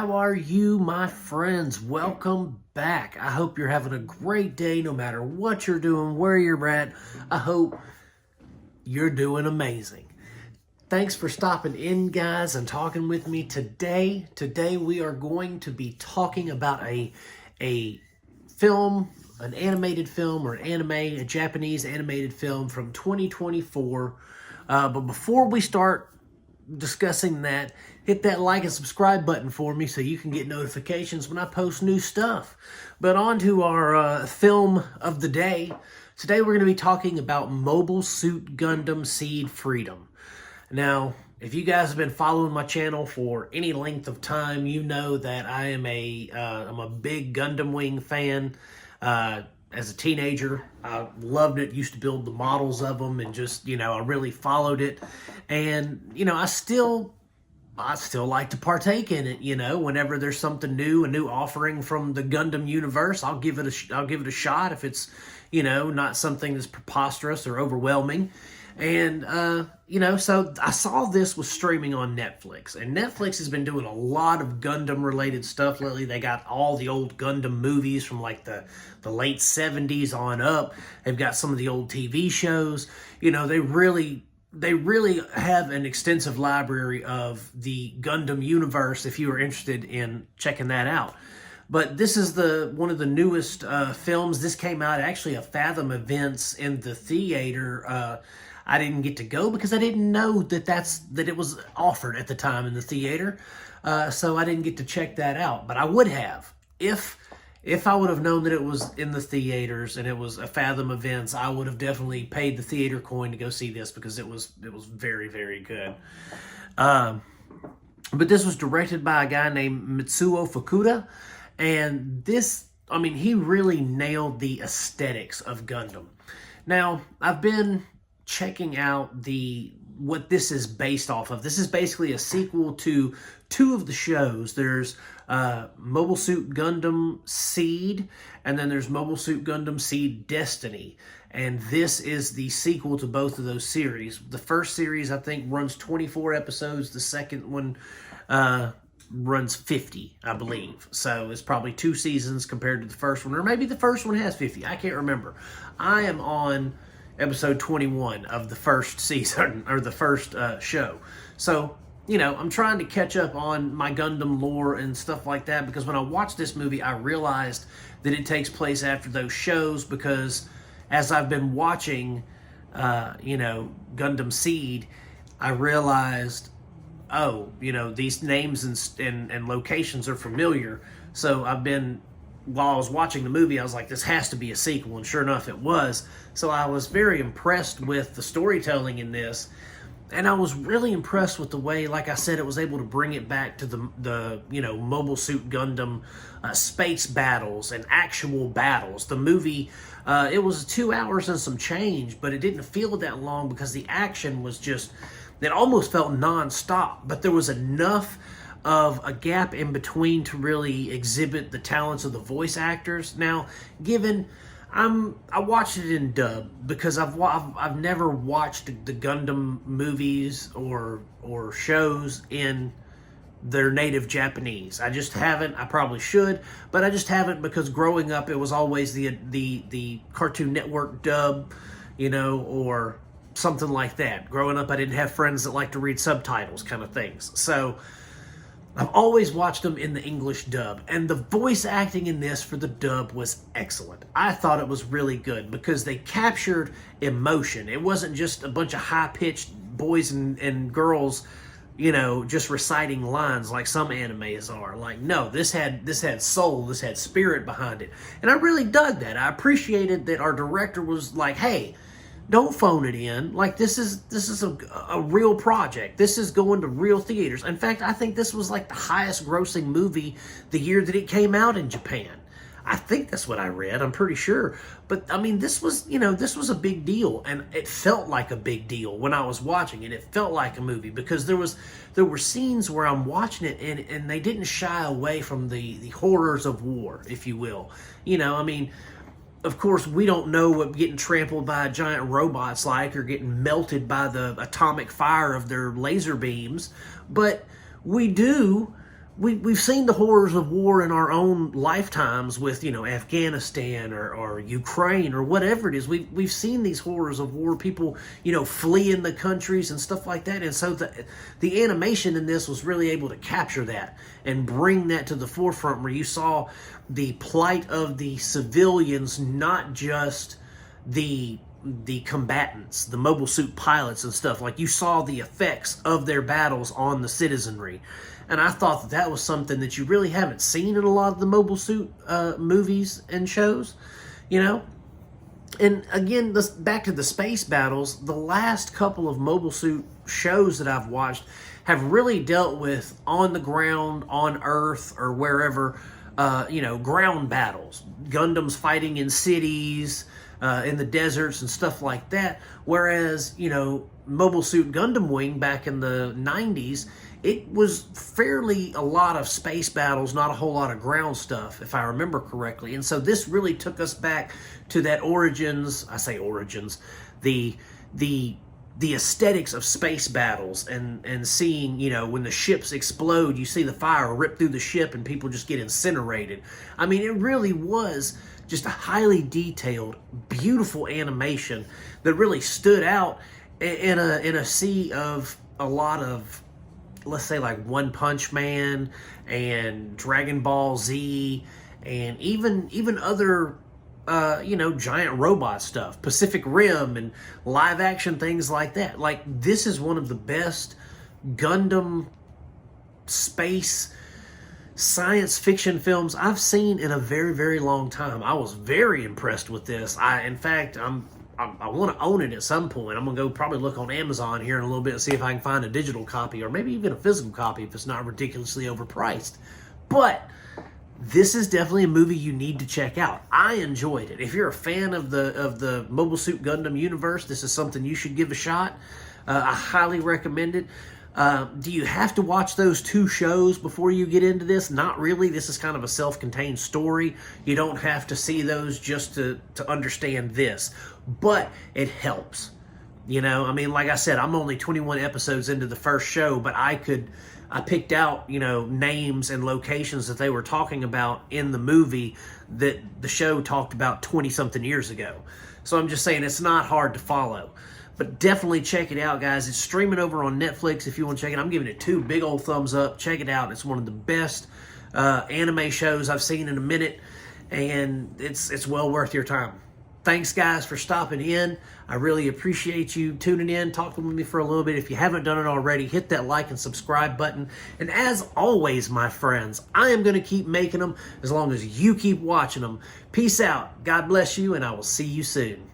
How are you, my friends? Welcome back. I hope you're having a great day no matter what you're doing, where you're at. I hope you're doing amazing. Thanks for stopping in, guys, and talking with me today. Today we are going to be talking about a film, an animated film or an anime, a Japanese animated film from 2024. But before we start discussing that, hit that like and subscribe button for me so you can get notifications when I post new stuff. But on to our film of the day. Today we're going to be talking about Mobile Suit Gundam Seed Freedom. Now, if you guys have been following my channel for any length of time, you know that I am I'm a big Gundam Wing fan. As a teenager, I loved it, used to build the models of them, and just, I really followed it. And, I still like to partake in it, whenever there's something new, a new offering from the Gundam universe, I'll give it a shot if it's, not something that's preposterous or overwhelming. And, so I saw this was streaming on Netflix, and Netflix has been doing a lot of Gundam related stuff lately. They got all the old Gundam movies from like the late 70s on up. They've got some of the old TV shows. They really have an extensive library of the Gundam universe if you are interested in checking that out. But this is one of the newest films. This came out actually at Fathom Events in the theater. I didn't get to go because I didn't know that it was offered at the time in the theater. So I didn't get to check that out. But I would have. If I would have known that it was in the theaters and it was a Fathom Events, I would have definitely paid the theater coin to go see this because it was very, very good. But this was directed by a guy named Mitsuo Fukuda. And he really nailed the aesthetics of Gundam. Now, I've been checking out what this is based off of. This is basically a sequel to two of the shows. There's Mobile Suit Gundam Seed, and then there's Mobile Suit Gundam Seed Destiny. And this is the sequel to both of those series. The first series, I think, runs 24 episodes. The second one runs 50, I believe. So it's probably 2 seasons compared to the first one. Or maybe the first one has 50. I can't remember. I am on episode 21 of the first season, or the first show. So, I'm trying to catch up on my Gundam lore and stuff like that, because when I watched this movie, I realized that it takes place after those shows, because as I've been watching, Gundam Seed, I realized, these names and locations are familiar. So while I was watching the movie, I was like, this has to be a sequel, and sure enough, it was. So I was very impressed with the storytelling in this, and I was really impressed with the way, like I said, it was able to bring it back to the Mobile Suit Gundam space battles and actual battles. The movie, it was 2 hours and some change, but it didn't feel that long because the action was it almost felt non-stop, but there was enough of a gap in between to really exhibit the talents of the voice actors. Now, I watched it in dub because I've never watched the Gundam movies or shows in their native Japanese. I just haven't. I probably should, but I just haven't, because growing up it was always the Cartoon Network dub, or something like that. Growing up, I didn't have friends that like to read subtitles, kind of things. So I've always watched them in the English dub, and the voice acting in this for the dub was excellent. I thought it was really good because they captured emotion. It wasn't just a bunch of high-pitched boys and girls, just reciting lines like some animes are. Like, no, this had soul, this had spirit behind it. And I really dug that. I appreciated that our director was like, hey, don't phone it in. Like, this is a real project. This is going to real theaters. In fact, I think this was like the highest grossing movie the year that it came out in Japan. I think that's what I read. I'm pretty sure. But this was, this was a big deal, and it felt like a big deal when I was watching it. It felt like a movie because there were scenes where I'm watching it and they didn't shy away from the horrors of war, if you will. Of course, we don't know what getting trampled by giant robots like, or getting melted by the atomic fire of their laser beams, but we do we've seen the horrors of war in our own lifetimes with, Afghanistan or Ukraine or whatever it is. We've seen these horrors of war, people, fleeing the countries and stuff like that. And so the animation in this was really able to capture that and bring that to the forefront, where you saw the plight of the civilians, not just the combatants, the mobile suit pilots and stuff. Like, you saw the effects of their battles on the citizenry. And I thought that was something that you really haven't seen in a lot of the mobile suit movies and shows, And again, back to the space battles, the last couple of mobile suit shows that I've watched have really dealt with on the ground, on Earth, or wherever, ground battles. Gundams fighting in cities, in the deserts and stuff like that. Whereas, Mobile Suit Gundam Wing back in the 90s, it was fairly a lot of space battles, not a whole lot of ground stuff, if I remember correctly. And so this really took us back to that origins, the aesthetics of space battles, and seeing, when the ships explode, you see the fire rip through the ship and people just get incinerated. I mean, it really was just a highly detailed, beautiful animation that really stood out in a sea of a lot of, let's say, like One Punch Man and Dragon Ball Z, and even other giant robot stuff, Pacific Rim, and live action things like that. Like, this is one of the best Gundam space science fiction films I've seen in a very, very long time. I was very impressed with this. In fact, I want to own it at some point. I'm going to go probably look on Amazon here in a little bit and see if I can find a digital copy, or maybe even a physical copy if it's not ridiculously overpriced. But this is definitely a movie you need to check out. I enjoyed it. If you're a fan of the Mobile Suit Gundam universe, this is something you should give a shot. I highly recommend it. Do you have to watch those two shows before you get into this? Not really. This is kind of a self-contained story. You don't have to see those just to understand this. But it helps. Like I said, I'm only 21 episodes into the first show, but I picked out, names and locations that they were talking about in the movie that the show talked about 20-something years ago. So I'm just saying, it's not hard to follow. But definitely check it out, guys. It's streaming over on Netflix if you want to check it. I'm giving it 2 big old thumbs up. Check it out. It's one of the best anime shows I've seen in a minute, and it's well worth your time. Thanks, guys, for stopping in. I really appreciate you tuning in, talking with me for a little bit. If you haven't done it already, hit that like and subscribe button. And as always, my friends, I am going to keep making them as long as you keep watching them. Peace out. God bless you, and I will see you soon.